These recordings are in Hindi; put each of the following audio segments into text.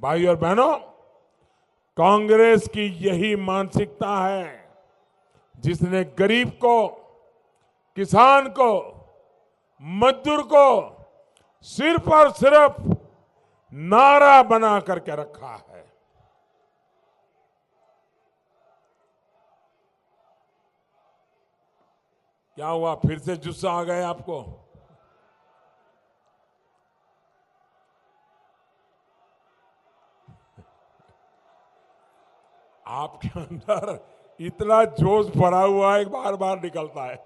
भाई और बहनों, कांग्रेस की यही मानसिकता है जिसने गरीब को, किसान को, मजदूर को सिर्फ और सिर्फ नारा बना करके रखा है। क्या हुआ, फिर से जुस्सा आ गए आपको? आपके अंदर इतना जोश भरा हुआ है, बार बार निकलता है।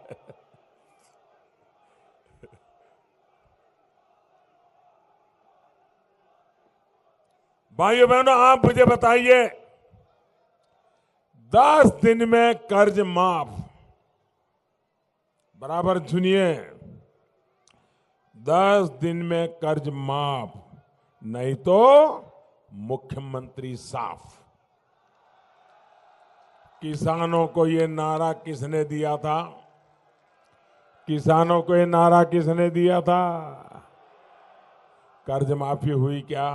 भाइयों बहनों, आप मुझे बताइए, 10 दिन में कर्ज माफ, बराबर सुनिए, 10 दिन में कर्ज माफ, नहीं तो मुख्यमंत्री साफ। किसानों को ये नारा किसने दिया था? किसानों को ये नारा किसने दिया था? कर्ज माफी हुई क्या?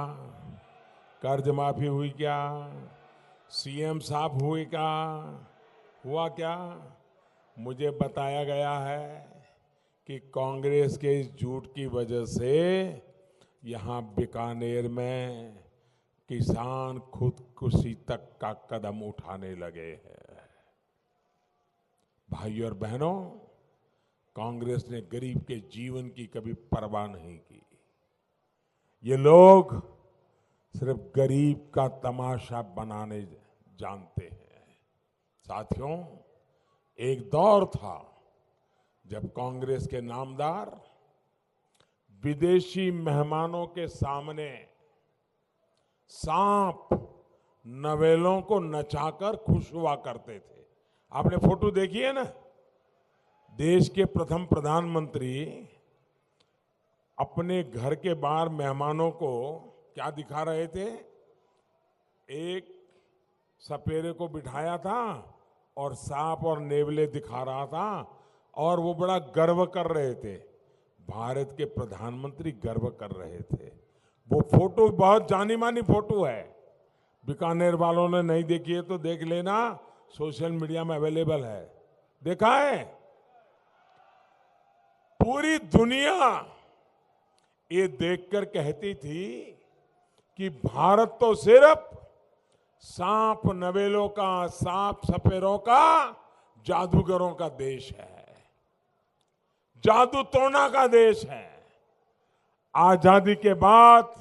कर्ज माफी हुई क्या? सीएम साहब हुई क्या? हुआ क्या? मुझे बताया गया है कि कांग्रेस के इस झूठ की वजह से यहां बीकानेर में किसान खुदकुशी तक का कदम उठाने लगे हैं। भाइयों और बहनों, कांग्रेस ने गरीब के जीवन की कभी परवाह नहीं की। ये लोग सिर्फ गरीब का तमाशा बनाने जानते हैं। साथियों, एक दौर था जब कांग्रेस के नामदार विदेशी मेहमानों के सामने सांप नवेलों को नचाकर खुश हुआ करते थे। आपने फोटो देखी है ना? देश के प्रथम प्रधानमंत्री अपने घर के बाहर मेहमानों को क्या दिखा रहे थे? एक सपेरे को बिठाया था और सांप और नेवले दिखा रहा था और वो बड़ा गर्व कर रहे थे। भारत के प्रधानमंत्री गर्व कर रहे थे। वो फोटो बहुत जानी मानी फोटो है। बीकानेर वालों ने नहीं देखी है तो देख लेना, सोशल मीडिया में अवेलेबल है। देखा है? पूरी दुनिया ये देखकर कहती थी कि भारत तो सिर्फ सांप नवेलों का, सांप सपेरों का, जादूगरों का देश है, जादू टोना का देश है। आजादी के बाद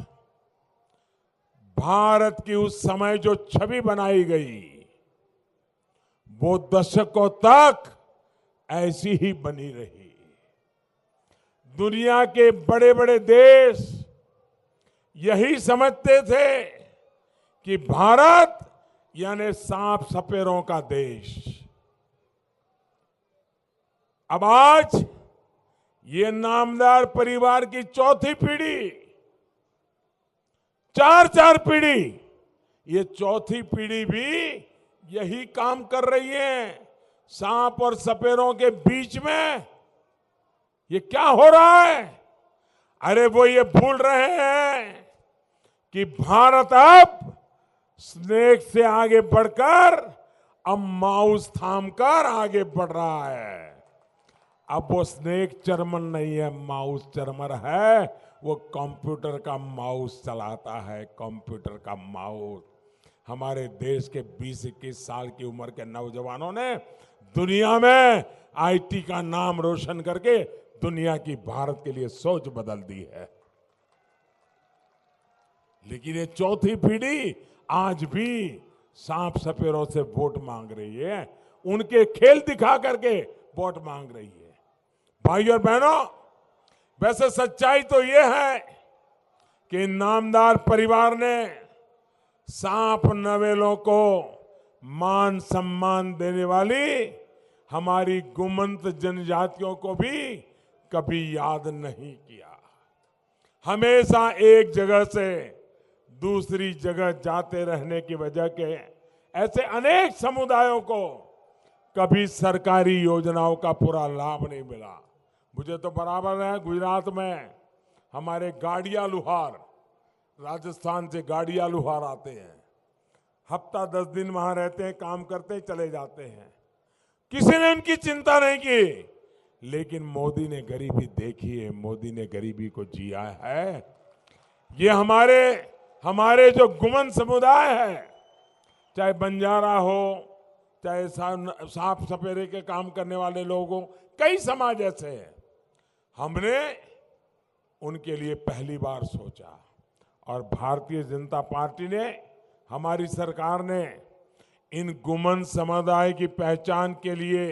भारत की उस समय जो छवि बनाई गई, वो दशकों तक ऐसी ही बनी रही। दुनिया के बड़े बड़े देश यही समझते थे कि भारत यानी सांप सपेरों का देश। अब आज ये नामदार परिवार की चौथी पीढ़ी, चार पीढ़ी, ये चौथी पीढ़ी भी यही काम कर रही है। सांप और सपेरों के बीच में ये क्या हो रहा है? अरे वो ये भूल रहे हैं कि भारत अब स्नेक से आगे बढ़कर अब माउस थामकर आगे बढ़ रहा है। अब वो स्नेक चरमन नहीं है, माउस चरमर है। वो कंप्यूटर का माउस चलाता है, कंप्यूटर का माउस। हमारे देश के 20-21 साल की उम्र के नौजवानों ने दुनिया में आईटी का नाम रोशन करके दुनिया की भारत के लिए सोच बदल दी है। लेकिन ये चौथी पीढ़ी आज भी सांप सपेरों से वोट मांग रही है, उनके खेल दिखा करके वोट मांग रही है। भाइयों और बहनों, वैसे सच्चाई तो ये है कि नामदार परिवार ने सांप नवेलों को मान सम्मान देने वाली हमारी गुमंत जनजातियों को भी कभी याद नहीं किया। हमेशा एक जगह से दूसरी जगह जाते रहने की वजह के ऐसे अनेक समुदायों को कभी सरकारी योजनाओं का पूरा लाभ नहीं मिला। मुझे तो बराबर है, गुजरात में हमारे गाड़िया लुहार राजस्थान से गाड़ियां लुहार आते हैं, हफ्ता 10 दिन वहां रहते हैं, काम करते हैं, चले जाते हैं। किसी ने उनकी चिंता नहीं की। लेकिन मोदी ने गरीबी देखी है, मोदी ने गरीबी को जिया है। ये हमारे जो गुमन समुदाय है, चाहे बंजारा हो, चाहे सांप सपेरे के काम करने वाले लोग हो, कई समाज ऐसे हैं, हमने उनके लिए पहली बार सोचा। और भारतीय जनता पार्टी ने, हमारी सरकार ने इन गुमन समुदाय की पहचान के लिए,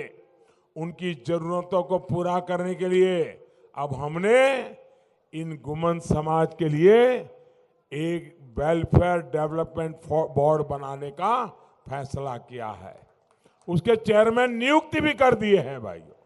उनकी जरूरतों को पूरा करने के लिए अब हमने इन गुमन समाज के लिए एक वेलफेयर डेवलपमेंट बोर्ड बनाने का फैसला किया है। उसके चेयरमैन नियुक्ति भी कर दिए हैं भाइयों।